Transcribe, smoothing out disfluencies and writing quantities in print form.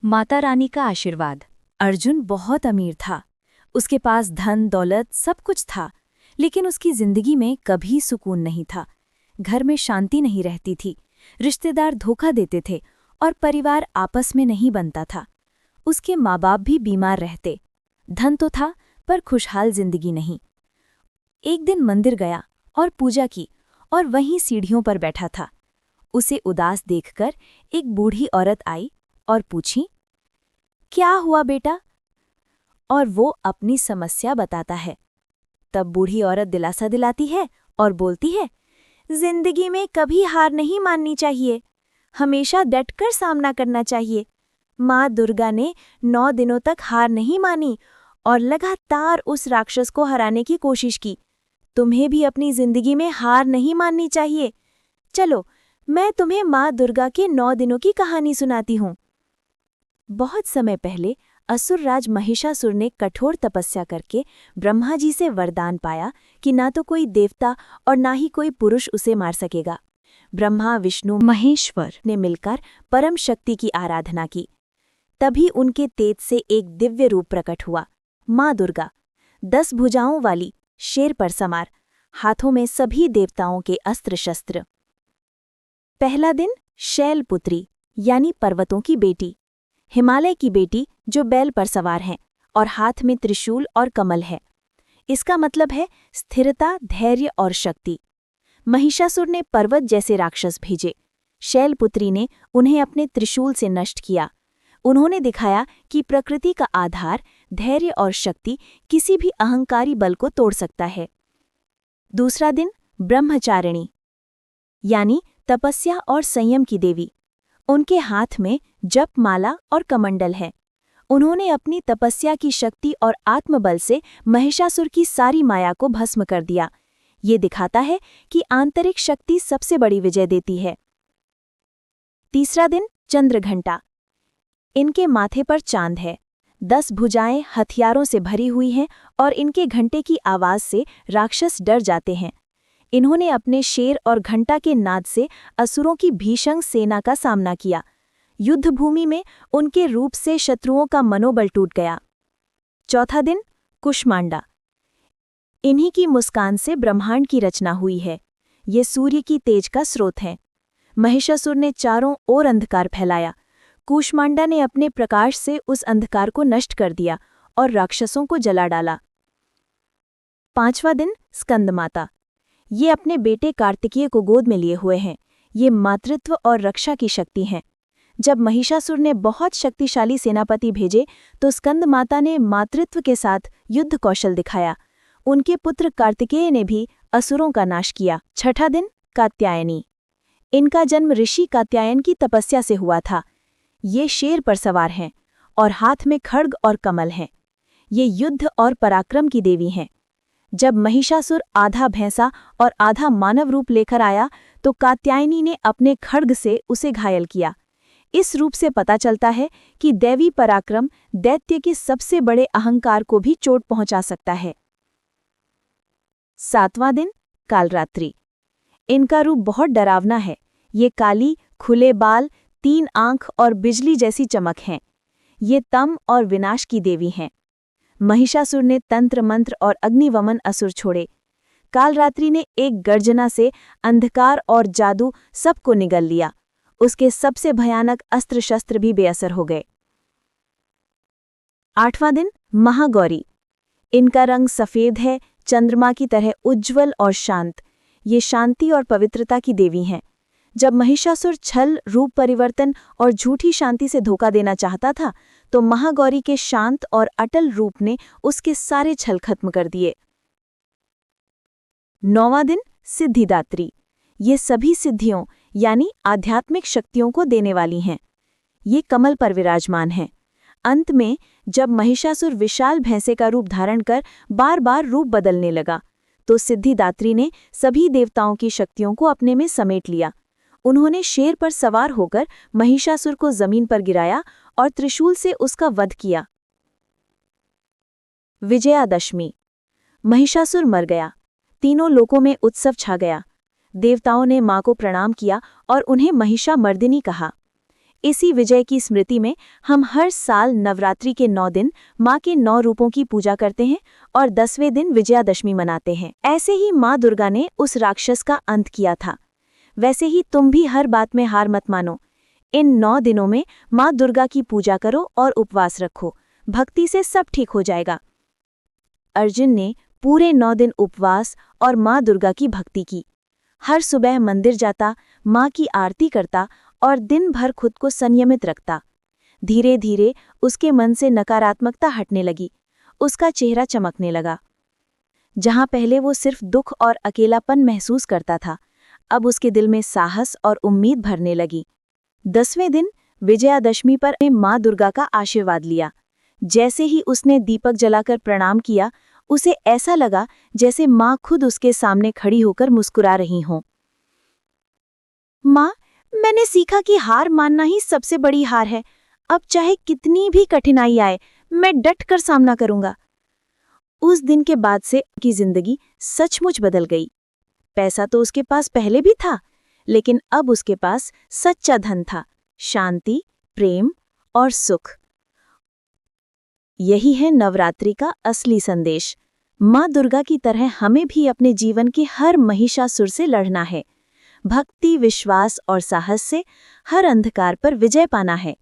माता रानी का आशीर्वाद। अर्जुन बहुत अमीर था। उसके पास धन दौलत सब कुछ था, लेकिन उसकी जिंदगी में कभी सुकून नहीं था। घर में शांति नहीं रहती थी, रिश्तेदार धोखा देते थे और परिवार आपस में नहीं बनता था। उसके माँ बाप भी बीमार रहते। धन तो था, पर खुशहाल जिंदगी नहीं। एक दिन मंदिर गया और पूजा की, और वहीं सीढ़ियों पर बैठा था। उसे उदास देखकर एक बूढ़ी औरत आई और पूछी, क्या हुआ बेटा? और वो अपनी समस्या बताता है। तब बूढ़ी औरत दिलासा दिलाती है और बोलती है, जिंदगी में कभी हार नहीं माननी चाहिए, हमेशा डटकर सामना करना चाहिए। माँ दुर्गा ने 9 दिनों तक हार नहीं मानी और लगातार उस राक्षस को हराने की कोशिश की। तुम्हें भी अपनी जिंदगी में हार नहीं माननी चाहिए। चलो, मैं तुम्हें माँ दुर्गा के 9 दिनों की कहानी सुनाती हूँ। बहुत समय पहले असुर राज महिषासुर ने कठोर तपस्या करके ब्रह्मा जी से वरदान पाया कि ना तो कोई देवता और ना ही कोई पुरुष उसे मार सकेगा। ब्रह्मा विष्णु महेश्वर ने मिलकर परम शक्ति की आराधना की। तभी उनके तेज से एक दिव्य रूप प्रकट हुआ, माँ दुर्गा, 10 भुजाओं वाली, शेर पर सवार, हाथों में सभी देवताओं के अस्त्र शस्त्र। पहला दिन शैलपुत्री यानी पर्वतों की बेटी, हिमालय की बेटी जो बैल पर सवार हैं और हाथ में त्रिशूल और कमल है। इसका मतलब है स्थिरता, धैर्य और शक्ति। महिषासुर ने पर्वत जैसे राक्षस भेजे। शैलपुत्री ने उन्हें अपने त्रिशूल से नष्ट किया। उन्होंने दिखाया कि प्रकृति का आधार, धैर्य और शक्ति किसी भी अहंकारी बल को तोड़ सकता है। दूसरा दिन ब्रह्मचारिणी यानी तपस्या और संयम की देवी। उनके हाथ में जपमाला और कमंडल है। उन्होंने अपनी तपस्या की शक्ति और आत्मबल से महिषासुर की सारी माया को भस्म कर दिया। ये दिखाता है कि आंतरिक शक्ति सबसे बड़ी विजय देती है। तीसरा दिन चंद्रघंटा। इनके माथे पर चांद है, 10 भुजाएं हथियारों से भरी हुई हैं और इनके घंटे की आवाज से राक्षस डर जाते हैं। इन्होंने अपने शेर और घंटा के नाद से असुरों की भीषण सेना का सामना किया। युद्धभूमि में उनके रूप से शत्रुओं का मनोबल टूट गया। चौथा दिन कुष्मांडा। इन्हीं की मुस्कान से ब्रह्मांड की रचना हुई है। ये सूर्य की तेज का स्रोत है। महिषासुर ने चारों ओर अंधकार फैलाया। कुष्मांडा ने अपने प्रकाश से उस अंधकार को नष्ट कर दिया और राक्षसों को जला डाला। पांचवा दिन स्कंदमाता। ये अपने बेटे कार्तिकेय को गोद में लिए हुए हैं। ये मातृत्व और रक्षा की शक्ति हैं। जब महिषासुर ने बहुत शक्तिशाली सेनापति भेजे तो स्कंदमाता ने मातृत्व के साथ युद्ध कौशल दिखाया। उनके पुत्र कार्तिकेय ने भी असुरों का नाश किया। छठा दिन कात्यायनी। इनका जन्म ऋषि कात्यायन की तपस्या से हुआ था। ये शेर पर सवार हैं और हाथ में खड्ग और कमल हैं। ये युद्ध और पराक्रम की देवी हैं। जब महिषासुर आधा भैंसा और आधा मानव रूप लेकर आया तो कात्यायनी ने अपने खड्ग से उसे घायल किया। इस रूप से पता चलता है कि दैवी पराक्रम दैत्य के सबसे बड़े अहंकार को भी चोट पहुंचा सकता है। सातवां दिन कालरात्रि। इनका रूप बहुत डरावना है। ये काली, खुले बाल, 3 आंख और बिजली जैसी चमक हैं। ये तम और विनाश की देवी हैं। महिषासुर ने तंत्र मंत्र और अग्निवमन असुर छोड़े। कालरात्रि ने एक गर्जना से अंधकार और जादू सबको निगल लिया। उसके सबसे भयानक अस्त्र शस्त्र भी बेअसर हो गए। आठवां दिन महागौरी। इनका रंग सफेद है, चंद्रमा की तरह उज्ज्वल और शांत। ये शांति और पवित्रता की देवी हैं। जब महिषासुर छल, रूप परिवर्तन और झूठी शांति से धोखा देना चाहता था तो महागौरी के शांत और अटल रूप ने उसके सारे छल खत्म कर दिए। 9वां दिन सिद्धिदात्री। ये सभी सिद्धियों यानी आध्यात्मिक शक्तियों को देने वाली हैं। ये कमल पर विराजमान हैं। अंत में जब महिषासुर विशाल भैंसे का रूप धारण कर बार बार रूप बदलने लगा तो सिद्धिदात्री ने सभी देवताओं की शक्तियों को अपने में समेट लिया। उन्होंने शेर पर सवार होकर महिषासुर को जमीन पर गिराया और त्रिशूल से उसका वध किया। विजयादशमी। महिषासुर मर गया। तीनों लोकों में उत्सव छा गया। देवताओं ने मां को प्रणाम किया और उन्हें महिषामर्दिनी कहा। इसी विजय की स्मृति में हम हर साल नवरात्रि के 9 दिन माँ के 9 रूपों की पूजा करते हैं और 10वें दिन विजयादशमी मनाते हैं। ऐसे ही माँ दुर्गा ने उस राक्षस का अंत किया था। वैसे ही तुम भी हर बात में हार मत मानो। इन 9 दिनों में माँ दुर्गा की पूजा करो और उपवास रखो। भक्ति से सब ठीक हो जाएगा। अर्जुन ने पूरे 9 दिन उपवास और माँ दुर्गा की भक्ति की। हर सुबह मंदिर जाता, माँ की आरती करता और दिन भर खुद को संयमित रखता। धीरे धीरे उसके मन से नकारात्मकता हटने लगी। उसका चेहरा चमकने लगा। जहाँ पहले वो सिर्फ दुख और अकेलापन महसूस करता था, अब उसके दिल में साहस और उम्मीद भरने लगी। 10वें दिन विजयादशमी पर माँ दुर्गा का आशीर्वाद लिया। जैसे ही उसने दीपक जलाकर प्रणाम किया, उसे ऐसा लगा जैसे माँ खुद उसके सामने खड़ी होकर मुस्कुरा रही हों। माँ, मैंने सीखा कि हार मानना ही सबसे बड़ी हार है। अब चाहे कितनी भी कठिनाई आए, मैं डट कर सामना करूंगा। उस दिन के बाद से उसकी जिंदगी सचमुच बदल गई। पैसा तो उसके पास पहले भी था, लेकिन अब उसके पास सच्चा धन था, शांति, प्रेम और सुख। यही है नवरात्रि का असली संदेश। माँ दुर्गा की तरह हमें भी अपने जीवन के हर महिषासुर से लड़ना है। भक्ति, विश्वास और साहस से हर अंधकार पर विजय पाना है।